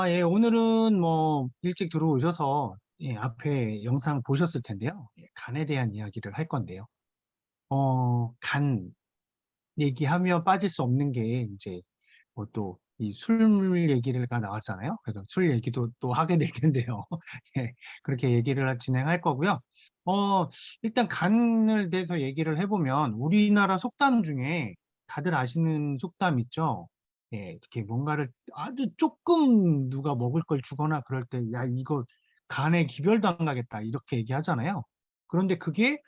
예, 오늘은 뭐 일찍 들어오셔서 앞에 영상 보셨을 텐데요. 간에 대한 이야기를 할 건데요. 간 얘기하면 빠질 수 없는 게 이제 뭐 또 이 술 얘기가 나왔잖아요. 그래서 술 얘기도 또 하게 될 텐데요. 예, 그렇게 얘기를 진행할 거고요. 어, 일단 간을 대해서 얘기를 해보면 우리나라 속담 중에 다들 아시는 속담 있죠? 예, 이렇게 뭔가를 아주 조금 누가 먹을 걸 주거나 그럴 때, 야, 이거 간에 기별도 안 가겠다. 이렇게 얘기하잖아요. 그런데 그게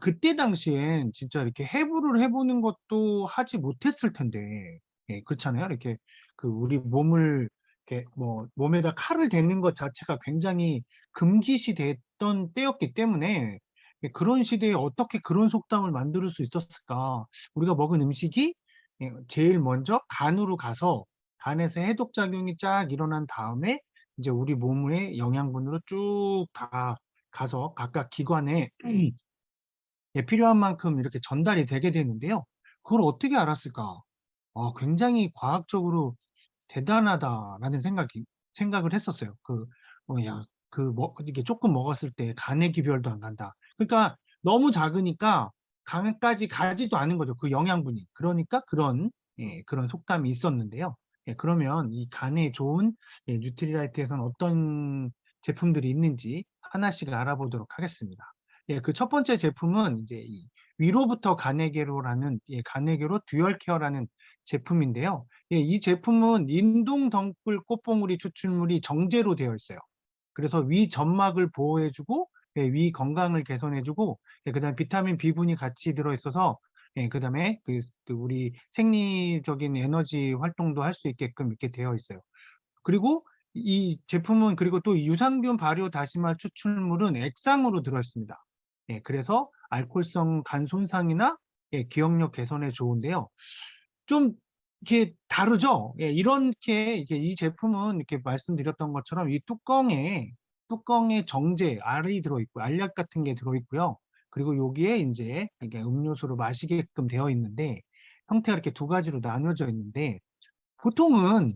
그때 당시엔 진짜 이렇게 해부를 해보는 것도 하지 못했을 텐데, 예, 그렇잖아요. 이렇게 우리 몸을 이렇게 뭐 몸에다 칼을 대는 것 자체가 굉장히 금기시 됐던 때였기 때문에 그런 시대에 어떻게 그런 속담을 만들 수 있었을까? 우리가 먹은 음식이 제일 먼저 간으로 가서 간에서 해독작용이 쫙 일어난 다음에 이제 우리 몸의 영양분으로 쭉 다 가서 각각 기관에 필요한 만큼 이렇게 전달이 되게 되는데요. 그걸 어떻게 알았을까? 굉장히 과학적으로 대단하다라는 생각을 했었어요. 이게 조금 먹었을 때 간의 기별도 안 간다. 그러니까 너무 작으니까 간까지 가지도 않은 거죠. 그 영양분이. 그러니까 그런 속담이 있었는데요. 그러면 이 간에 좋은 뉴트리라이트에서는 어떤 제품들이 있는지 하나씩 알아보도록 하겠습니다. 그 첫 번째 제품은 이제 이 위로부터 간에게로라는 간에게로 듀얼 케어라는 제품인데요. 이 제품은 인동 덩굴 꽃봉우리 추출물이 정제로 되어 있어요. 그래서 위 점막을 보호해주고 위 건강을 개선해주고 그다음에 비타민 B군이 같이 들어있어서 그다음에 우리 생리적인 에너지 활동도 할 수 있게끔 이렇게 되어 있어요. 그리고 이 제품은 그리고 또 유산균 발효 다시마 추출물은 액상으로 들어있습니다. 그래서 알코올성 간 손상이나 기억력 개선에 좋은데요. 좀 이렇게 다르죠? 이렇게 이게 이 제품은 이렇게 말씀드렸던 것처럼 이 뚜껑에 정제, 알이 들어있고 알약 같은 게 들어있고요. 그리고 여기에 이제 이게 음료수로 마시게끔 되어 있는데 형태가 이렇게 두 가지로 나뉘어져 있는데 보통은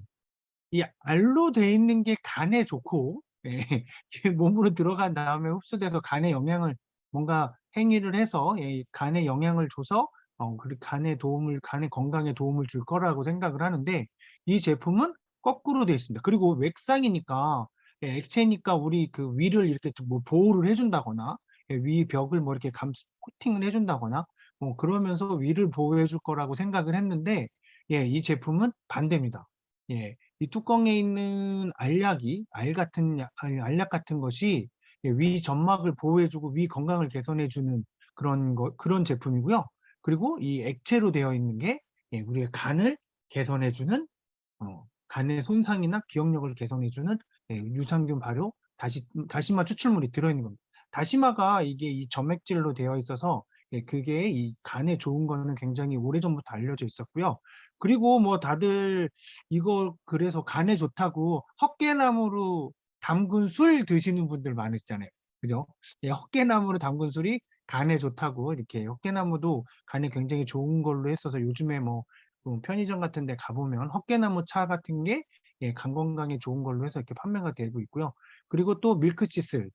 이 알로 돼 있는 게 간에 좋고 이게 몸으로 들어간 다음에 흡수돼서 간에 영향을 뭔가 행위를 해서 간에 영향을 줘서 그리고 간의 건강에 도움을 줄 거라고 생각을 하는데 이 제품은 거꾸로 돼 있습니다. 그리고 액상이니까 액체니까 우리 그 위를 이렇게 좀 뭐 보호를 해준다거나 위 벽을 뭐 이렇게 코팅을 해준다거나 뭐 그러면서 위를 보호해 줄 거라고 생각을 했는데 이 제품은 반대입니다. 이 뚜껑에 있는 알약 같은 것이 위 점막을 보호해주고 위 건강을 개선해주는 그런 제품이고요. 그리고 이 액체로 되어 있는 게 우리의 간을 개선해주는 간의 손상이나 기억력을 개선해주는 유산균 발효 다시마 추출물이 들어있는 겁니다. 다시마가 이게 이 점액질로 되어 있어서 그게 이 간에 좋은 거는 굉장히 오래전부터 알려져 있었고요. 그리고 뭐 다들 이거 그래서 간에 좋다고 헛개나무로 담근 술 드시는 분들 많으시잖아요. 그죠? 헛개나무로 담근 술이 간에 좋다고 이렇게 헛개나무도 간에 굉장히 좋은 걸로 했어서 요즘에 뭐 편의점 같은 데 가보면 헛개나무 차 같은 게 간 건강에 좋은 걸로 해서 이렇게 판매가 되고 있고요. 그리고 또 밀크시슬,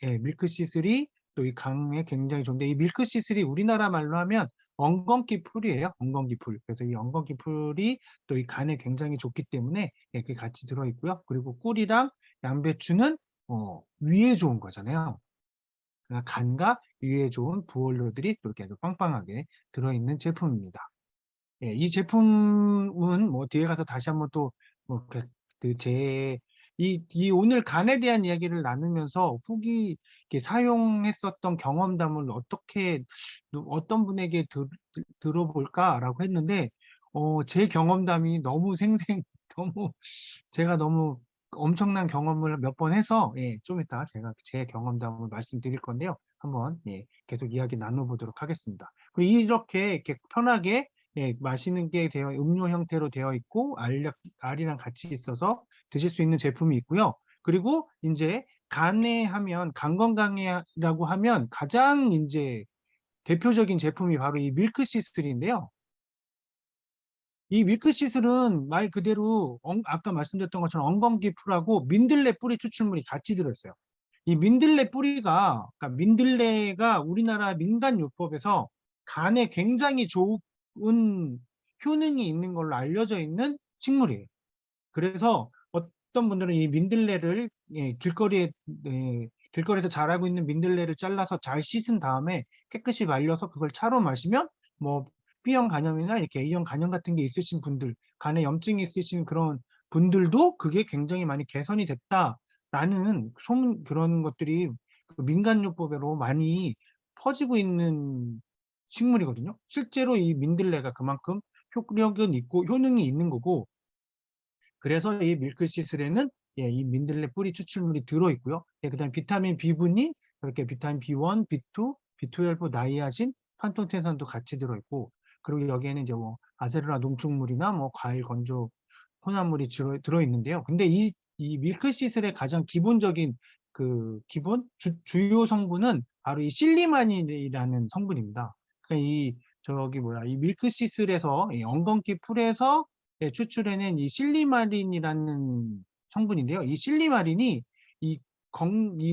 밀크시슬이 또 이 간에 굉장히 좋은데 이 밀크시슬이 우리나라 말로 하면 엉겅퀴 풀이에요. 엉겅퀴 풀. 그래서 이 엉겅퀴 풀이 또 이 간에 굉장히 좋기 때문에 이렇게 같이 들어 있고요. 그리고 꿀이랑 양배추는 위에 좋은 거잖아요. 그러니까 간과 위에 좋은 부원료들이 또 이렇게 아주 빵빵하게 들어있는 제품입니다. 이 제품은 뭐 뒤에 가서 다시 한번 또, 뭐, 이 오늘 간에 대한 이야기를 나누면서 이렇게 사용했었던 경험담을 어떤 분에게 들어볼까라고 했는데, 제 경험담이 너무 너무, 제가 너무 엄청난 경험을 몇 번 해서, 좀 이따 제가 제 경험담을 말씀드릴 건데요. 한번, 계속 이야기 나눠보도록 하겠습니다. 그리고 이렇게 편하게 마시는 게 음료 형태로 되어 있고 알이랑 같이 있어서 드실 수 있는 제품이 있고요. 그리고 이제 간 건강에라고 하면 가장 이제 대표적인 제품이 바로 이 밀크시슬인데요. 이 밀크시슬은 말 그대로 아까 말씀드렸던 것처럼 엉겅퀴 풀하고 민들레 뿌리 추출물이 같이 들어있어요. 이 민들레 뿌리가, 그러니까 민들레가 우리나라 민간요법에서 간에 굉장히 좋은 효능이 있는 걸로 알려져 있는 식물이에요. 그래서 어떤 분들은 이 민들레를 길거리에서 자라고 있는 민들레를 잘라서 잘 씻은 다음에 깨끗이 말려서 그걸 차로 마시면 뭐 B형 간염이나 이렇게 A형 간염 같은 게 있으신 분들, 간에 염증이 있으신 그런 분들도 그게 굉장히 많이 개선이 됐다라는 소문, 그런 것들이 그 민간요법으로 많이 퍼지고 있는 식물이거든요. 실제로 이 민들레가 그만큼 효력은 있고 효능이 있는 거고, 그래서 이 밀크시슬에는 이 민들레 뿌리 추출물이 들어있고요. 그다음에 비타민 B군이 이렇게 비타민 B1, B2, B12, 나이아신, 판토텐산도 같이 들어있고, 그리고 여기에는 이제 뭐 아세르라 농축물이나 뭐 과일 건조 혼합물이 들어있는데요. 근데 이 밀크시슬의 가장 기본적인 그 주요 성분은 바로 이 실리마닌이라는 성분입니다. 그러니까 이 밀크시슬에서 이 엉겅퀴 풀에서 추출해낸 이 실리마린이라는 성분인데요. 이 실리마린이 이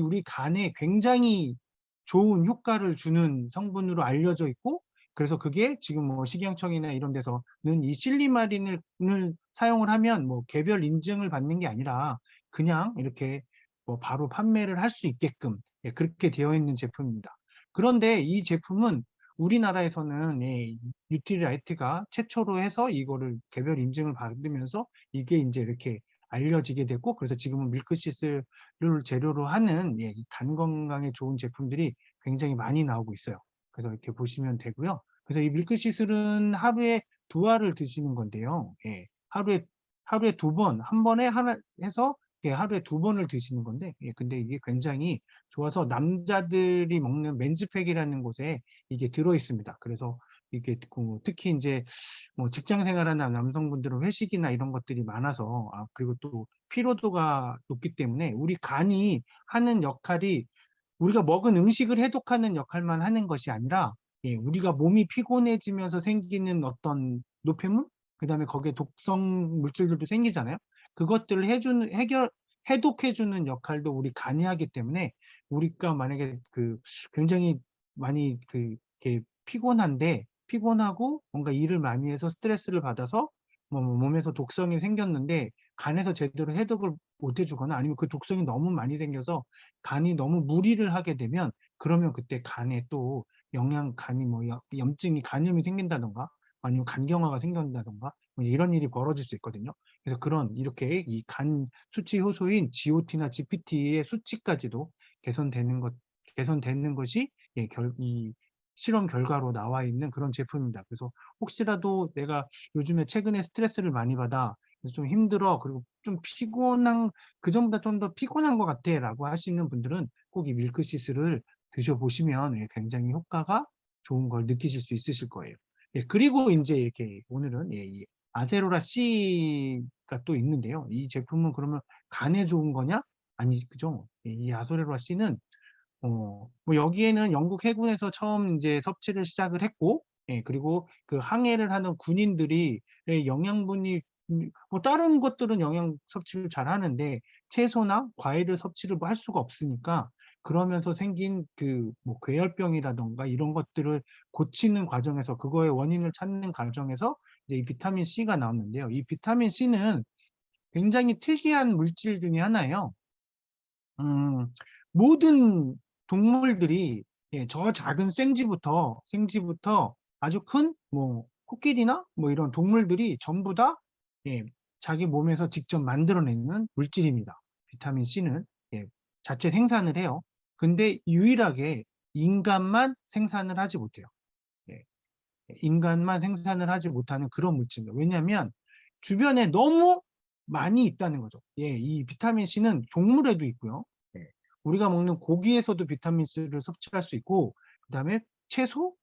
우리 간에 굉장히 좋은 효과를 주는 성분으로 알려져 있고, 그래서 그게 지금 뭐 식약청이나 이런 데서는 이 실리마린을 사용을 하면 뭐 개별 인증을 받는 게 아니라 그냥 이렇게 뭐 바로 판매를 할 수 있게끔 그렇게 되어 있는 제품입니다. 그런데 이 제품은 우리나라에서는 뉴트리라이트가 최초로 해서 이거를 개별 인증을 받으면서 이게 이제 이렇게 알려지게 됐고, 그래서 지금은 밀크시슬을 재료로 하는 이간 건강에 좋은 제품들이 굉장히 많이 나오고 있어요. 그래서 이렇게 보시면 되고요. 그래서 이 밀크시슬은 하루에 2알을 드시는 건데요. 하루에 2번, 한 번에 하나 해서 하루에 2번을 드시는 건데, 근데 이게 굉장히 좋아서 남자들이 먹는 맨즈팩이라는 곳에 이게 들어 있습니다. 그래서 이게 특히 이제 뭐 직장 생활하는 남성분들은 회식이나 이런 것들이 많아서, 그리고 또 피로도가 높기 때문에 우리 간이 하는 역할이 우리가 먹은 음식을 해독하는 역할만 하는 것이 아니라, 우리가 몸이 피곤해지면서 생기는 어떤 노폐물, 그다음에 거기에 독성 물질들도 생기잖아요. 그것들을 해독해주는 역할도 우리 간이 하기 때문에, 우리가 만약에 굉장히 많이 이렇게 피곤하고 뭔가 일을 많이 해서 스트레스를 받아서 뭐 몸에서 독성이 생겼는데 간에서 제대로 해독을 못 해주거나, 아니면 그 독성이 너무 많이 생겨서 간이 너무 무리를 하게 되면, 그러면 그때 간에 또 간이 뭐 염증이, 간염이 생긴다던가 아니면 간경화가 생긴다던가 뭐 이런 일이 벌어질 수 있거든요. 그래서 이렇게 이 간 수치 효소인 GOT나 GPT의 수치까지도 개선되는 것이 이 실험 결과로 나와 있는 그런 제품입니다. 그래서 혹시라도 내가 요즘에 최근에 스트레스를 많이 받아, 그래서 좀 힘들어, 그리고 좀 피곤한, 그전보다 좀 더 피곤한 것 같아 라고 하시는 분들은 꼭 이 밀크시슬을 드셔보시면 굉장히 효과가 좋은 걸 느끼실 수 있으실 거예요. 그리고 이제 이렇게 오늘은 이 아제로라 C가 또 있는데요. 이 제품은 그러면 간에 좋은 거냐? 아니, 그죠? 이 아제로라 C는 뭐 여기에는 영국 해군에서 처음 이제 섭취를 시작을 했고, 그리고 그 항해를 하는 군인들이 영양분이, 뭐 다른 것들은 영양 섭취를 잘 하는데 채소나 과일을 섭취를 뭐할 수가 없으니까, 그러면서 생긴 뭐 괴혈병이라던가 이런 것들을 고치는 과정에서, 그거의 원인을 찾는 과정에서 이제 이 비타민 C가 나왔는데요. 이 비타민 C는 굉장히 특이한 물질 중에 하나예요. 음, 모든 동물들이 저 작은 생쥐부터 아주 큰 뭐 코끼리나 뭐 이런 동물들이 전부 다 자기 몸에서 직접 만들어내는 물질입니다. 비타민 C는 자체 생산을 해요. 근데 유일하게 인간만 생산을 하지 못해요. 예, 인간만 생산을 하지 못하는 그런 물질입니다. 왜냐하면 주변에 너무 많이 있다는 거죠. 이 비타민 C는 동물에도 있고요. 예, 우리가 먹는 고기에서도 비타민 C를 섭취할 수 있고, 그다음에 채소,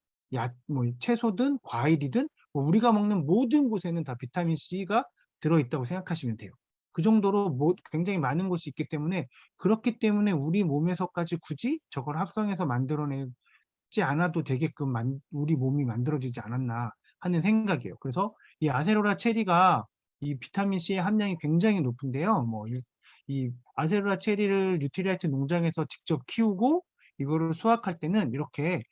뭐 채소든 과일이든 뭐 우리가 먹는 모든 곳에는 다 비타민 C가 들어있다고 생각하시면 돼요. 그 정도로 굉장히 많은 것이 있기 때문에, 그렇기 때문에 우리 몸에서까지 굳이 저걸 합성해서 만들어내지 않아도 되게끔 우리 몸이 만들어지지 않았나, 하는 생각이에요. 그래서 이 아세로라 체리가 이 비타민 C의 함량이 굉장히 높은데요. 이 아세로라 체리를 뉴트리라이트 농장에서 직접 키우고 이거를 수확할 때는 이렇게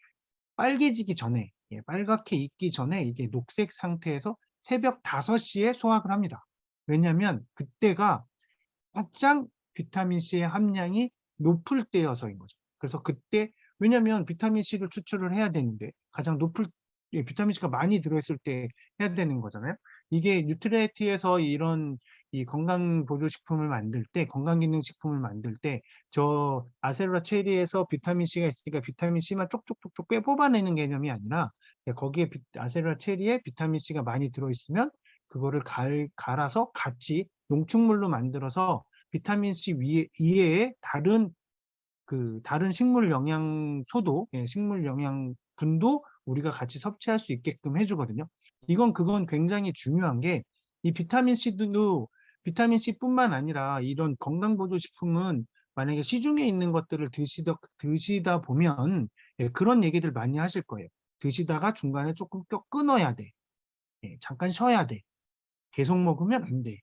빨개지기 전에, 빨갛게 익기 전에 이게 녹색 상태에서 새벽 5시에 수확을 합니다. 왜냐하면 그때가 가장 비타민 C의 함량이 높을 때여서인 거죠. 그래서 그때, 왜냐하면 비타민 C를 추출을 해야 되는데 가장 높을, 비타민 C가 많이 들어있을 때 해야 되는 거잖아요. 이게 뉴트리에이트에서 이런 이 건강 보조식품을 만들 때, 건강기능식품을 만들 때 저 아세로라 체리에서 비타민 C가 있으니까 비타민 C만 쪽쪽쪽쪽 빼 뽑아내는 개념이 아니라, 거기에 아세로라 체리에 비타민 C가 많이 들어있으면 그거를 갈아서 같이 농축물로 만들어서 비타민 C 이외에 다른 식물 영양소도, 식물 영양분도 우리가 같이 섭취할 수 있게끔 해주거든요. 그건 굉장히 중요한 게, 이 비타민 C뿐만 아니라 이런 건강보조식품은 만약에 시중에 있는 것들을 드시다 보면, 그런 얘기들 많이 하실 거예요. 드시다가 중간에 조금 끊어야 돼. 잠깐 쉬어야 돼. 계속 먹으면 안 돼.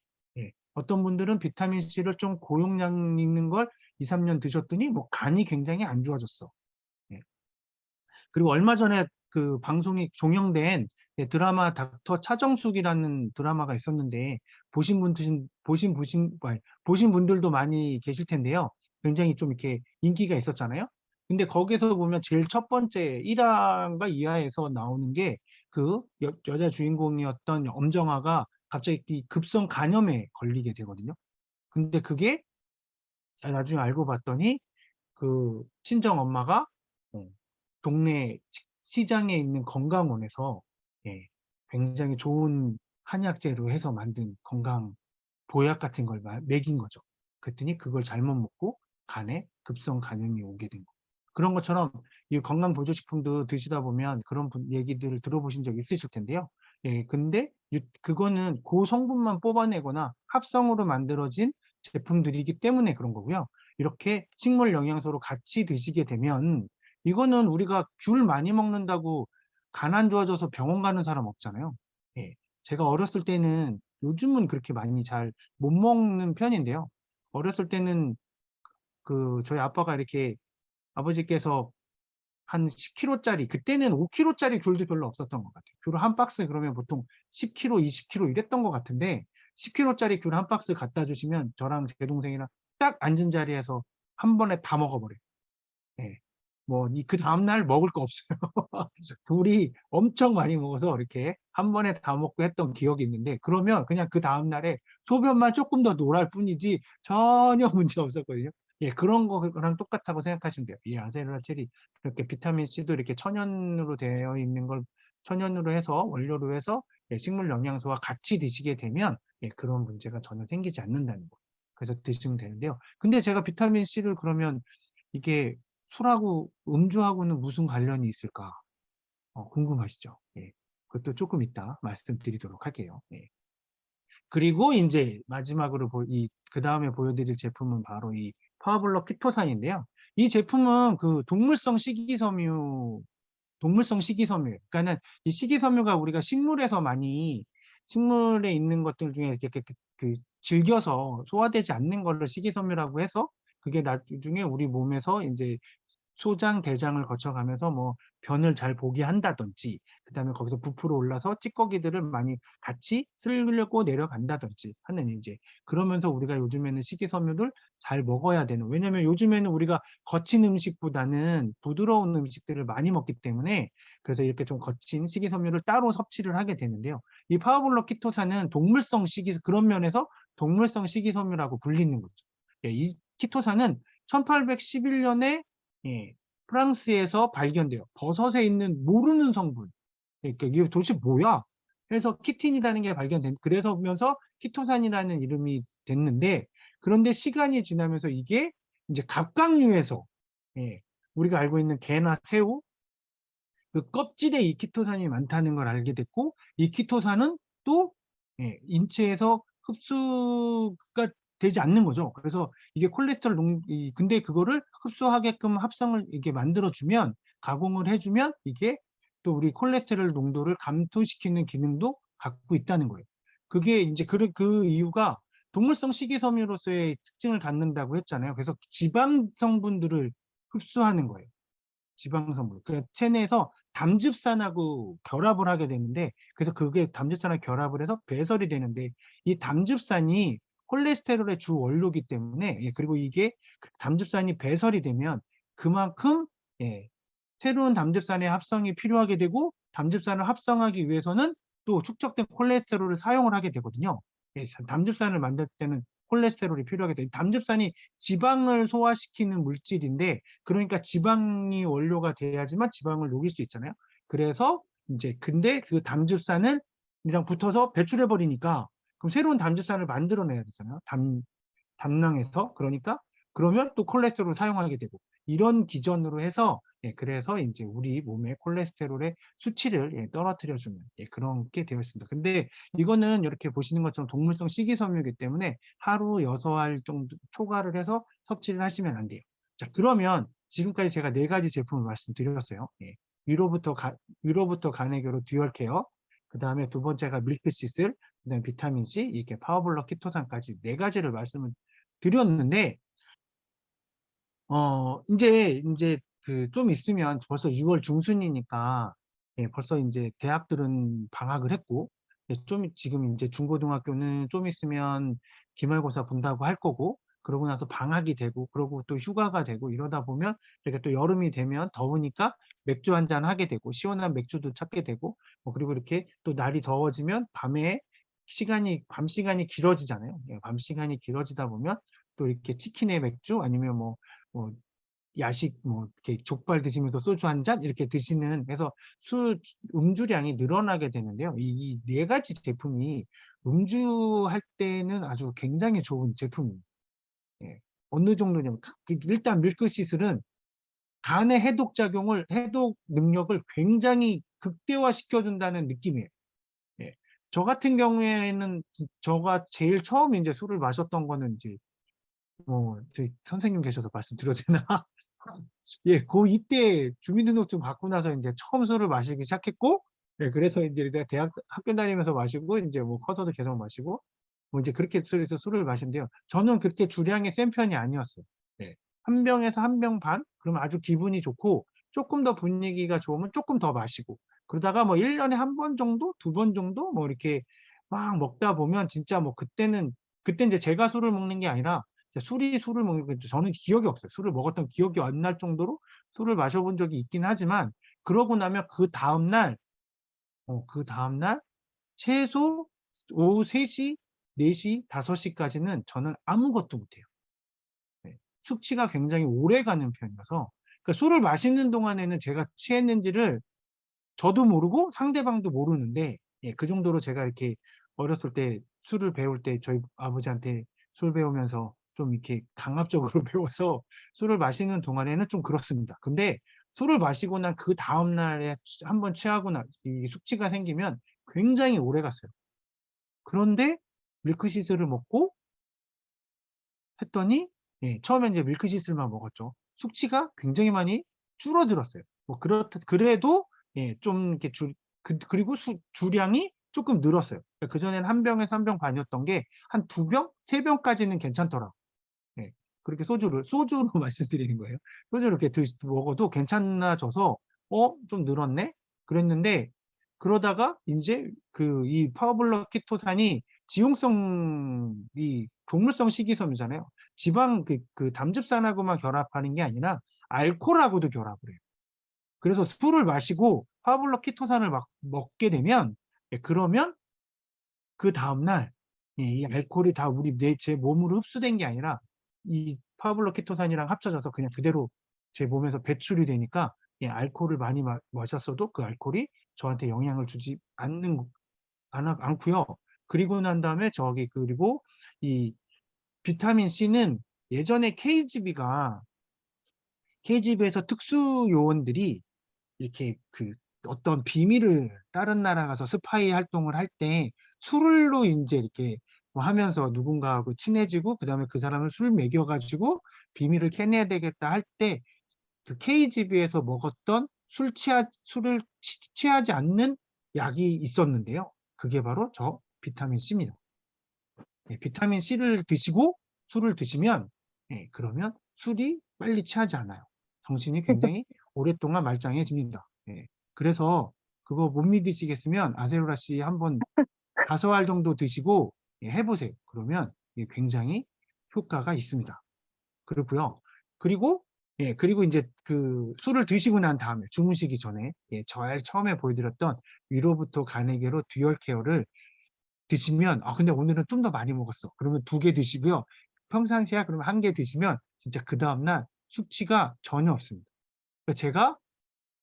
어떤 분들은 비타민 C를 좀 고용량 있는 걸 2, 3년 드셨더니 뭐 간이 굉장히 안 좋아졌어. 예. 그리고 얼마 전에 그 방송이 종영된 드라마 닥터 차정숙이라는 드라마가 있었는데, 보신 분들도 많이 계실 텐데요. 굉장히 좀 이렇게 인기가 있었잖아요. 근데 거기서 보면 제일 첫 번째 1화인가 2화에서 나오는 게, 여자 주인공이었던 엄정화가 갑자기 이 급성 간염에 걸리게 되거든요. 근데 그게 나중에 알고 봤더니 그 친정 엄마가 동네 시장에 있는 건강원에서, 예, 굉장히 좋은 한약재로 해서 만든 건강 보약 같은 걸 먹인 거죠. 그랬더니 그걸 잘못 먹고 간에 급성 간염이 오게 된 거. 그런 것처럼 이 건강 보조식품도 드시다 보면 그런 얘기들을 들어보신 적 있으실 텐데요. 근데 그거는 고성분만 뽑아내거나 합성으로 만들어진 제품들이기 때문에 그런 거고요. 이렇게 식물 영양소로 같이 드시게 되면, 이거는 우리가 귤 많이 먹는다고 간 안 좋아져서 병원 가는 사람 없잖아요. 예. 제가 어렸을 때는, 요즘은 그렇게 많이 잘 못 먹는 편인데요. 어렸을 때는 저희 아빠가 이렇게, 아버지께서 한 10kg짜리, 그때는 5kg짜리 귤도 별로 없었던 것 같아요. 귤 한 박스 그러면 보통 10kg, 20kg 이랬던 것 같은데, 10kg짜리 귤 한 박스 갖다 주시면 저랑 제 동생이랑 딱 앉은 자리에서 한 번에 다 먹어버려요. 예. 그 다음날 먹을 거 없어요. 둘이 엄청 많이 먹어서 이렇게 한 번에 다 먹고 했던 기억이 있는데, 그러면 그냥 그 다음날에 소변만 조금 더 노랄 뿐이지 전혀 문제 없었거든요. 그런 거랑 똑같다고 생각하시면 돼요. 이 아세로라 첼이 이렇게 비타민 C도 이렇게 천연으로 되어 있는 걸, 천연으로 해서 원료로 해서 식물 영양소와 같이 드시게 되면, 그런 문제가 전혀 생기지 않는다는 거. 그래서 드시면 되는데요. 근데 제가 비타민 C를 그러면 이게 술하고 음주하고는 무슨 관련이 있을까? 궁금하시죠? 그것도 조금 이따 말씀드리도록 할게요. 그리고 이제 마지막으로 그 다음에 보여드릴 제품은 바로 이 파워블럭 키토산인데요. 이 제품은 그 동물성 식이섬유예요. 그러니까는 이 식이섬유가 우리가 식물에 있는 것들 중에 이렇게 질겨서 소화되지 않는 걸로 식이섬유라고 해서, 그게 나중에 우리 몸에서 이제 소장, 대장을 거쳐가면서 변을 잘 보게 한다든지, 그다음에 거기서 부풀어 올라서 찌꺼기들을 많이 같이 쓸고 내려간다든지 하는, 이제 그러면서 우리가 요즘에는 식이섬유를 잘 먹어야 되는, 왜냐면 요즘에는 우리가 거친 음식보다는 부드러운 음식들을 많이 먹기 때문에, 그래서 이렇게 좀 거친 식이섬유를 따로 섭취를 하게 되는데요. 이 파워블럭 키토산은 그런 면에서 동물성 식이섬유라고 불리는 거죠. 이 키토산은 1811년에, 프랑스에서 발견돼요. 버섯에 있는 모르는 성분. 그러니까 이게 도대체 뭐야? 그래서 키틴이라는 게 그래서면서 키토산이라는 이름이 됐는데, 그런데 시간이 지나면서 이게 이제 갑각류에서, 예, 우리가 알고 있는 게나 새우, 그 껍질에 이 키토산이 많다는 걸 알게 됐고, 이 키토산은 또, 인체에서 흡수가 되지 않는 거죠. 그래서 이게 근데 그거를 흡수하게끔 합성을 이게 만들어주면, 가공을 해주면 이게 또 우리 콜레스테롤 농도를 감소시키는 기능도 갖고 있다는 거예요. 그게 이제 그 이유가 동물성 식이섬유로서의 특징을 갖는다고 했잖아요. 그래서 지방 성분들을 흡수하는 거예요. 지방 성분. 그 체내에서 담즙산하고 결합을 하게 되는데, 그래서 그게 담즙산하고 결합을 해서 배설이 되는데, 이 담즙산이 콜레스테롤의 주 원료이기 때문에, 그리고 이게 담즙산이 배설이 되면 그만큼 새로운 담즙산의 합성이 필요하게 되고, 담즙산을 합성하기 위해서는 또 축적된 콜레스테롤을 사용을 하게 되거든요. 담즙산을 만들 때는 콜레스테롤이 필요하게 돼요. 담즙산이 지방을 소화시키는 물질인데, 그러니까 지방이 원료가 돼야지만 지방을 녹일 수 있잖아요. 그래서 이제 근데 그 담즙산을 이랑 붙어서 배출해 버리니까 그럼 새로운 담즙산을 만들어내야 되잖아요. 담낭에서. 그러니까 그러면 또 콜레스테롤을 사용하게 되고, 이런 기전으로 해서 그래서 이제 우리 몸의 콜레스테롤의 수치를 떨어뜨려주는 그런 게 되어 있습니다. 근데 이거는 이렇게 보시는 것처럼 동물성 식이섬유이기 때문에 하루 6알 정도 초과를 해서 섭취를 하시면 안 돼요. 자, 그러면 지금까지 제가 4가지 제품을 말씀드렸어요. 위로부터 간에교로 듀얼케어, 그 다음에 두 번째가 밀크시슬, 그 다음에 비타민C, 이렇게 파워블럭 키토산까지 4가지를 말씀을 드렸는데, 이제 그 좀 있으면 벌써 6월 중순이니까, 벌써 이제 대학들은 방학을 했고, 좀 지금 이제 중고등학교는 좀 있으면 기말고사 본다고 할 거고, 그러고 나서 방학이 되고, 그러고 또 휴가가 되고, 이러다 보면 이렇게 또 여름이 되면 더우니까 맥주 한 잔 하게 되고, 시원한 맥주도 찾게 되고, 그리고 이렇게 또 날이 더워지면 밤 시간이 길어지잖아요. 밤 시간이 길어지다 보면 또 이렇게 치킨에 맥주 아니면 뭐 야식 이렇게 족발 드시면서 소주 한 잔 이렇게 드시는, 해서 음주량이 늘어나게 되는데요. 이 4가지 제품이 음주할 때는 아주 굉장히 좋은 제품입니다. 예. 어느 정도냐면 일단 밀크시슬은 간의 해독 능력을 굉장히 극대화시켜준다는 느낌이에요. 예. 저 같은 경우에는 저가 제일 처음 이제 술을 마셨던 거는 이제 저희 선생님 계셔서 말씀드려도 되나? 이때 주민등록증 받고 나서 이제 처음 술을 마시기 시작했고, 그래서 이제 내가 학교 다니면서 마시고, 이제 커서도 계속 마시고, 이제 그렇게 술을 마신대요. 저는 그렇게 주량이 센 편이 아니었어요. 네. 한 병에서 한 병 반? 그러면 아주 기분이 좋고, 조금 더 분위기가 좋으면 조금 더 마시고, 그러다가 1년에 한 번 정도, 2번 정도, 이렇게 막 먹다 보면 진짜 그때 이제 제가 술을 먹는 게 아니라, 술을 먹는 게 저는 기억이 없어요. 술을 먹었던 기억이 안 날 정도로 술을 마셔본 적이 있긴 하지만, 그러고 나면 그 다음날 최소 오후 3시, 4시, 5시까지는 저는 아무것도 못해요. 숙취가 굉장히 오래 가는 편이어서, 그러니까 술을 마시는 동안에는 제가 취했는지를 저도 모르고 상대방도 모르는데, 그 정도로 제가 이렇게 어렸을 때 술을 배울 때 저희 아버지한테 술 배우면서 좀 이렇게 강압적으로 배워서 술을 마시는 동안에는 좀 그렇습니다. 근데 술을 마시고 난 그 다음날에 한번 취하고 이 숙취가 생기면 굉장히 오래 갔어요. 그런데 밀크시슬을 먹고 했더니, 처음에 이제 밀크시슬만 먹었죠. 숙취가 굉장히 많이 줄어들었어요. 그래도 좀 이렇게 그리고 주량이 조금 늘었어요. 그전에는 한 병에서 한 병 반이었던 게 한 2병, 3병까지는 괜찮더라고요. 그렇게 소주로 말씀드리는 거예요. 소주를 이렇게 먹어도 괜찮아져서 좀 늘었네? 그랬는데, 그러다가 이제 이 파워블럭 키토산이 지용성이 동물성 식이섬유잖아요. 지방 담즙산하고만 결합하는 게 아니라 알코올하고도 결합을 해요. 그래서 술을 마시고 파워블럭 키토산을 막 먹게 되면, 그러면 그 다음날 이 알코올이 다 제 몸으로 흡수된 게 아니라 이 파블로 키토산이랑 합쳐져서 그냥 그대로 제 몸에서 배출이 되니까, 알코올을 많이 마셨어도 그 알코올이 저한테 영향을 주지 않고요. 그리고 난 다음에 그리고 이 비타민 C는 예전에 KGB에서 특수 요원들이 이렇게 어떤 비밀을 다른 나라 가서 스파이 활동을 할 때 술로 이제 이렇게 하면서 누군가하고 친해지고, 그다음에 그 사람을 술 먹여가지고 비밀을 캐내야 되겠다 할 때 그 KGB에서 먹었던 술을 취하지 않는 약이 있었는데요. 그게 바로 저 비타민 C입니다. 예, 비타민 C를 드시고 술을 드시면 그러면 술이 빨리 취하지 않아요. 정신이 굉장히 오랫동안 말짱해집니다. 예. 그래서 그거 못 믿으시겠으면 아세로라 씨 한번 5알 정도 드시고 해 보세요. 그러면 굉장히 효과가 있습니다. 그렇고요. 그리고 그리고 인제 그 술을 드시고 난 다음에 주무시기 전에 제일 처음에 보여드렸던 위로부터 간에게로 듀얼 케어를 드시면 근데 오늘은 좀 더 많이 먹었어. 그러면 2개 드시고요. 평상시에 그러면 1개 드시면 진짜 그다음 날 숙취가 전혀 없습니다. 그러니까 제가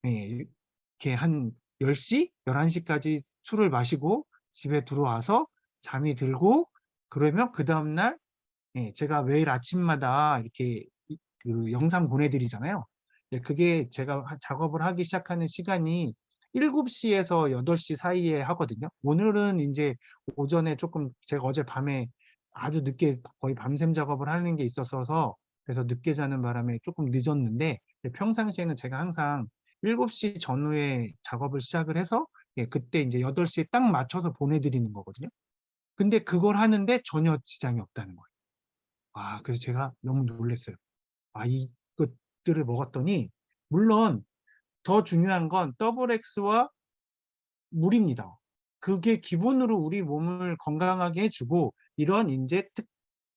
이렇게 한 10시, 11 시까지 술을 마시고 집에 들어와서 잠이 들고 그러면 그다음 날 제가 매일 아침마다 이렇게 그 영상 보내드리잖아요. 그게 제가 작업을 하기 시작하는 시간이 7시 에서 8시 사이에 하거든요. 오늘은 이제 오전에 조금 제가 어젯밤에 아주 늦게 거의 밤샘 작업을 하는 게 있었어서 그래서 늦게 자는 바람에 조금 늦었는데 평상시에는 제가 항상 7시 전후에 작업을 시작을 해서 그때 이제 8시에 딱 맞춰서 보내드리는 거거든요. 근데 그걸 하는데 전혀 지장이 없다는 거예요. 그래서 제가 너무 놀랐어요. 이것들을 먹었더니 물론 더 중요한 건 더블 X와 물입니다. 그게 기본으로 우리 몸을 건강하게 해 주고 이런 인제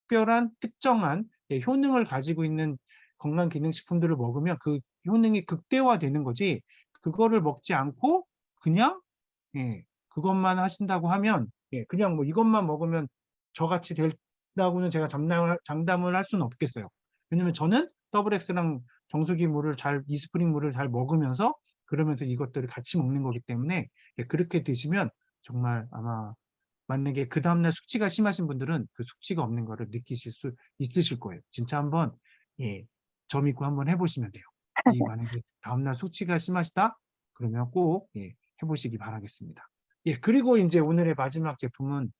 특별한 특정한 효능을 가지고 있는 건강기능식품들을 먹으면 그 효능이 극대화되는 거지 그거를 먹지 않고 그냥 그것만 하신다고 하면 그냥 뭐 이것만 먹으면 저같이 된다고는 제가 장담을 할 수는 없겠어요. 왜냐면 저는 더블 X랑 정수기 물을 이스프링 물을 잘 먹으면서 그러면서 이것들을 같이 먹는 거기 때문에 그렇게 드시면 정말 아마 만약에 그다음 날 숙취가 심하신 분들은 그 숙취가 없는 거를 느끼실 수 있으실 거예요. 진짜 한번 저 믿고 한번 해 보시면 돼요. 만약에 다음 날 숙취가 심하시다 그러면 꼭 해 보시기 바라겠습니다. 그리고 인제 오늘의 마지막 제품은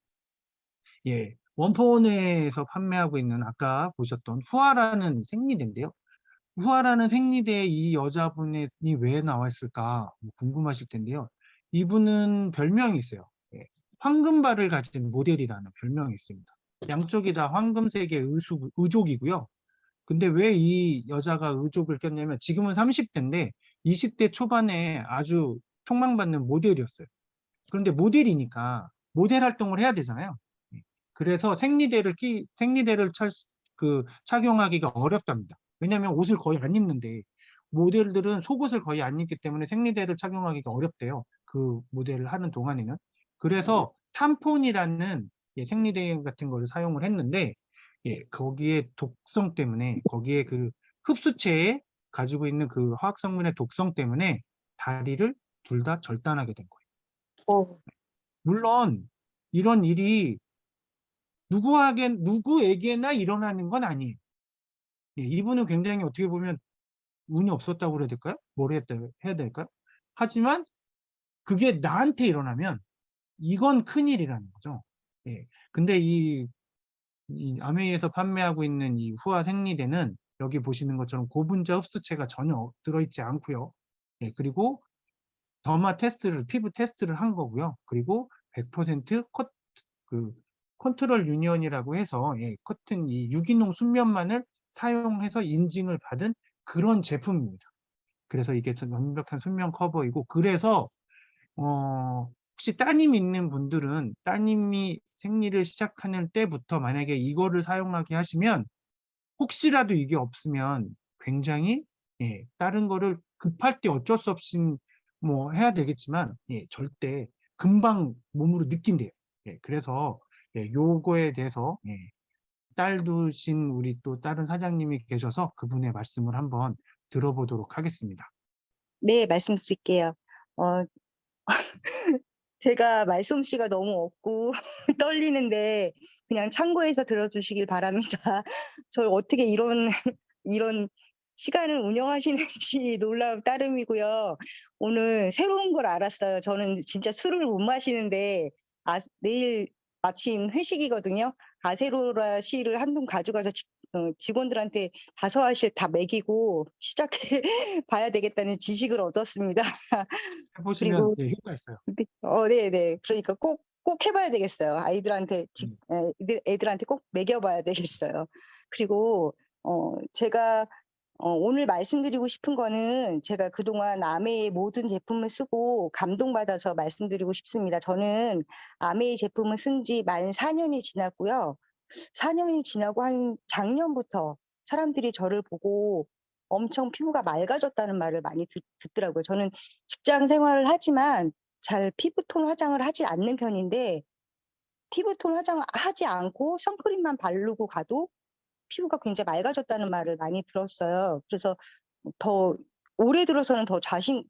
원포원에서 판매하고 있는 아까 보셨던 후아라는 생리대인데요. 후아라는 생리대에 이 여자분이 왜 나와 있을까 궁금하실 텐데요. 이분은 별명이 있어요. 황금발을 가진 모델이라는 별명이 있습니다. 양쪽이 다 황금색의 의족이고요. 근데 왜 이 여자가 의족을 꼈냐면 지금은 30대인데 20대 초반에 아주 촉망받는 모델이었어요. 그런데 모델이니까 모델 활동을 해야 되잖아요. 그래서 생리대를 착용하기가 어렵답니다. 왜냐하면 옷을 거의 안 입는데 모델들은 속옷을 거의 안 입기 때문에 생리대를 착용하기가 어렵대요. 그 모델을 하는 동안에는. 그래서 탐폰이라는 생리대 같은 거를 사용을 했는데 거기에 독성 때문에 거기에 그 흡수체에 가지고 있는 그 화학 성분의 독성 때문에 다리를 둘 다 절단하게 된 거예요. 어. 물론 이런 일이 누구에게나 일어나는 건 아니에요. 이분은 굉장히 어떻게 보면 운이 없었다고 그래야 될까요? 해야 될까요? 하지만 그게 나한테 일어나면 이건 큰일이라는 거죠. 근데 이 아메이에서 판매하고 있는 이 후아 생리대는 여기 보시는 것처럼 고분자 흡수체가 전혀 들어있지 않고요. 그리고 피부 테스트를 한 거고요. 그리고 100% 그 컨트롤 유니언이라고 해서 커튼 이 유기농 순면만을 사용해서 인증을 받은 그런 제품입니다. 그래서 이게 좀 완벽한 순면 커버이고 그래서 혹시 따님 있는 분들은 따님이 생리를 시작하는 때부터 만약에 이거를 사용하게 하시면 혹시라도 이게 없으면 굉장히 다른 거를 급할 때 어쩔 수 없이 뭐 해야 되겠지만 절대 금방 몸으로 느낀대요. 그래서 요거에 대해서 딸 두신 우리 또 다른 사장님이 계셔서 그분의 말씀을 한번 들어보도록 하겠습니다. 네, 말씀드릴게요. 어 제가 말솜씨가 너무 없고 떨리는데 그냥 참고해서 들어 주시길 바랍니다. 저 어떻게 이런 시간을 운영하시는지 놀라움 따름이고요. 오늘 새로운 걸 알았어요. 저는 진짜 술을 못 마시는데 내일 아침 회식이거든요. 아세로라 씨를 한 통 가져가서 직원들한테 다서화실 다 먹이고 시작해 봐야 되겠다는 지식을 얻었습니다. 해 보시면 그리고 예 효과 있어요. 네. 네네. 그러니까 꼭 해 봐야 되겠어요. 아이들한테 음. 애들한테 꼭 먹여 봐야 되겠어요. 그리고 제가 오늘 말씀드리고 싶은 거는 제가 그동안 아메이의 모든 제품을 쓰고 감동받아서 말씀드리고 싶습니다. 저는 아메이 제품을 쓴 지 만 4 년이 지났고요. 4 년이 지나고 한 작년부터 사람들이 저를 보고 엄청 피부가 맑아졌다는 말을 많이 듣더라고요. 저는 직장 생활을 하지만 잘 피부톤 화장을 하지 않는 편인데 피부톤 화장을 하지 않고 선크림만 바르고 가도 피부가 굉장히 맑아졌다는 말을 많이 들었어요. 그래서 더 올해 들어서는 더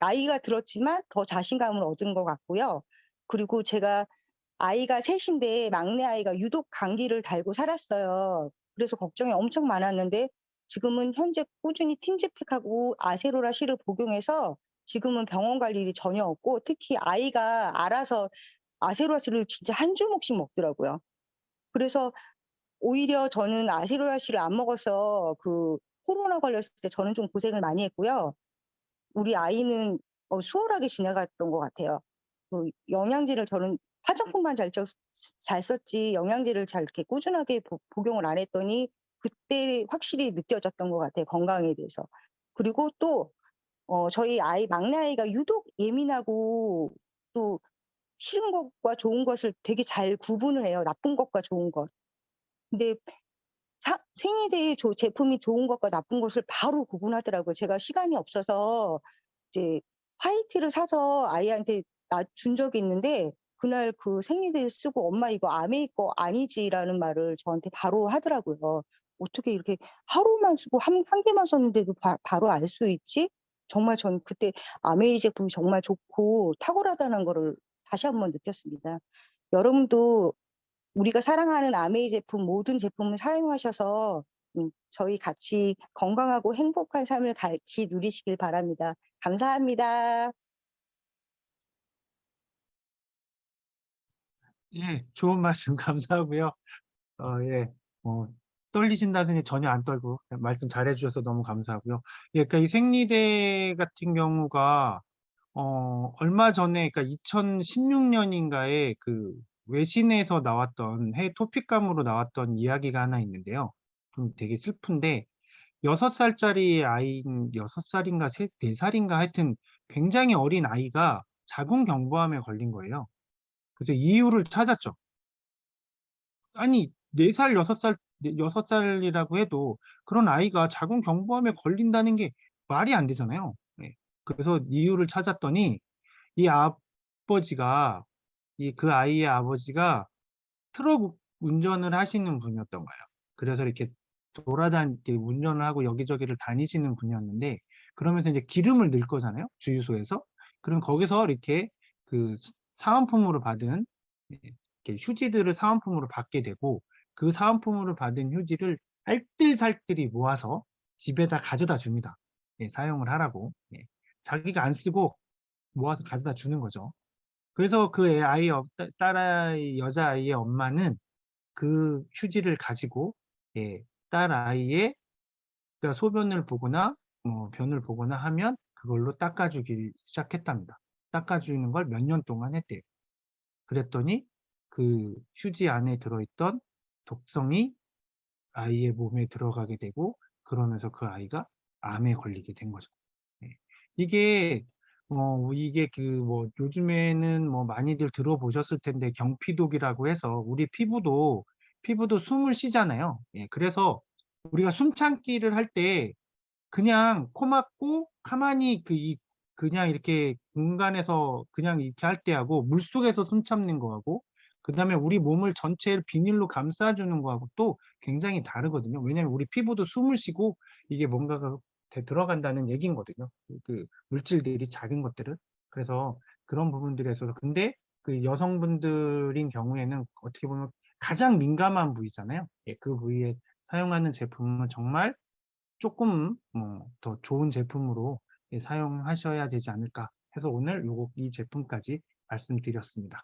나이가 들었지만 더 자신감을 얻은 것 같고요. 그리고 제가 아이가 셋 인데 막내 아이가 유독 감기를 달고 살았어요. 그래서 걱정이 엄청 많았는데 지금은 현재 꾸준히 틴즈팩하고 아세로라 실을 복용해서 지금은 병원 갈 일이 전혀 없고 특히 아이가 알아서 아세로라 실을 진짜 한 주먹씩 먹더라고요. 그래서 오히려 저는 아세로라 실을 안 먹어서 코로나 걸렸을 때 저는 좀 고생을 많이 했고요. 우리 아이는 수월하게 지나갔던 것 같아요. 영양제를 저는 화장품만 잘 썼지 영양제를 잘 이렇게 꾸준하게 복용을 안 했더니 그때 확실히 느껴졌던 것 같아요, 건강에 대해서. 그리고 또 저희 막내 아이가 유독 예민하고 또 싫은 것과 좋은 것을 되게 잘 구분을 해요, 나쁜 것과 좋은 것. 근데 생리대의 제품이 좋은 것과 나쁜 것을 바로 구분하더라고요. 제가 시간이 없어서 이제 화이트를 사서 아이한테 준 적이 있는데 그날 생리대를 쓰고 "엄마 이거 아메이 거 아니지."라는 말을 저한테 바로 하더라고요. 어떻게 이렇게 하루만 쓰고 한 개만 썼는데도 바로 알 수 있지? 정말 전 그때 아메이 제품이 정말 좋고 탁월하다는 거를 다시 한번 느꼈습니다. 여러분도 우리가 사랑하는 아메이 제품 모든 제품을 사용하셔서 저희 같이 건강하고 행복한 삶을 같이 누리시길 바랍니다. 감사합니다. 예. 좋은 말씀 감사하고요. 예. 뭐 떨리신다더니 전혀 안 떨고 말씀 잘해 주셔서 너무 감사하고요. 예 그러니까 이 생리대 같은 경우가 얼마 전에 그러니까 2016 년인가에 그 외신에서 나왔던 해외 토픽감으로 나왔던 이야기가 하나 있는데요. 좀 되게 슬픈데 6 살짜리 아이인 6 살인가 4 살인가 하여튼 굉장히 어린 아이가 자궁경부암에 걸린 거예요. 그래서 이유를 찾았죠. 아니 4 살, 6 살 6 살이라고 해도 그런 아이가 자궁경부암에 걸린다는 게 말이 안 되잖아요. 예. 그래서 이유를 찾았더니 이 아버지가 그 아이의 아버지가 트럭 운전을 하시는 분이었던 거예요. 그래서 이렇게 이렇게 운전을 하고 여기저기를 다니시는 분이었는데 그러면서 이제 기름을 넣을 거잖아요, 주유소에서. 그럼 거기서 이렇게 사은품으로 받은 이렇게 휴지들을 사은품으로 받게 되고 그 사은품으로 받은 휴지를 알뜰살뜰히 모아서 집에다 가져다 줍니다. 예, 사용을 하라고. 예. 자기가 안 쓰고 모아서 가져다 주는 거죠. 그래서 딸아이 여자아이의 엄마는 그 휴지를 가지고 예, 딸아이의 그러니까 소변을 보거나 뭐 변을 보거나 하면 그걸로 닦아주기 시작했답니다. 닦아주는 걸 몇 년 동안 했대요. 그랬더니 그 휴지 안에 들어있던 독성이 아이의 몸에 들어가게 되고 그러면서 그 아이가 암에 걸리게 된 거죠. 예. 이게 이게 뭐 요즘에는 뭐 많이들 들어보셨을 텐데 경피독이라고 해서 우리 피부도 숨을 쉬잖아요. 예. 그래서 우리가 숨참기를 할 때 그냥 코 막고 가만히 그냥 이렇게 공간에서 그냥 이렇게 할 때하고 물속에서 숨 참는 거하고 그다음에 우리 몸을 전체를 비닐로 감싸 주는 거하고 또 굉장히 다르거든요. 왜냐하면 우리 피부도 숨을 쉬고 이게 뭔가가 들어간다는 얘기인 거거든요. 물질들이 작은 것들을. 그래서 그런 부분들에 있어서 근데 그 여성분들인 경우에는 어떻게 보면 가장 민감한 부위잖아요. 예, 그 부위에 사용하는 제품은 정말 조금 더 좋은 제품으로 예 사용하셔야 되지 않을까 해서 오늘 이 제품까지 말씀드렸습니다.